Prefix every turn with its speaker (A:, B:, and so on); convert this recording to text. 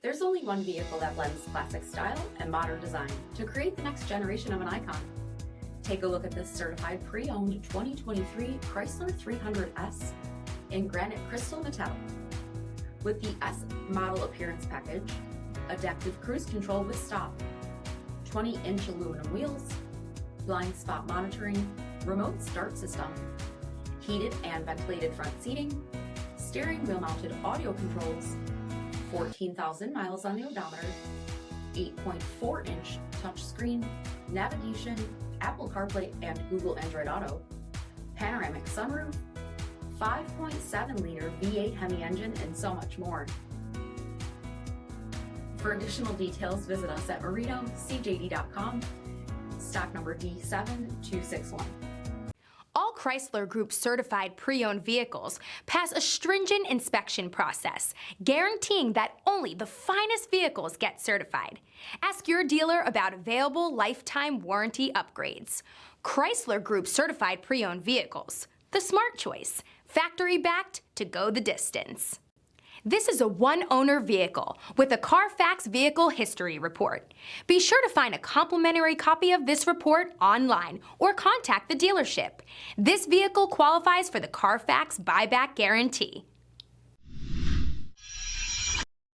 A: There's only one vehicle that blends classic style and modern design to create the next generation of an icon. Take a look at this certified pre-owned 2023 Chrysler 300S in granite crystal metallic. With the S model appearance package, adaptive cruise control with stop, 20-inch aluminum wheels, blind spot monitoring, remote start system, heated and ventilated front seating, steering wheel mounted audio controls, 14,000 miles on the odometer, 8.4-inch touchscreen, navigation, Apple CarPlay and Google Android Auto, panoramic sunroof, 5.7-liter V8 HEMI engine, and so much more. For additional details, visit us at marinocjd.com, stock number D7261.
B: All Chrysler Group certified pre-owned vehicles pass a stringent inspection process, guaranteeing that only the finest vehicles get certified. Ask your dealer about available lifetime warranty upgrades. Chrysler Group certified pre-owned vehicles, the smart choice, factory backed to go the distance. This is a one-owner vehicle with a CARFAX vehicle history report. Be sure to find a complimentary copy of this report online or contact the dealership. This vehicle qualifies for the CARFAX buyback guarantee.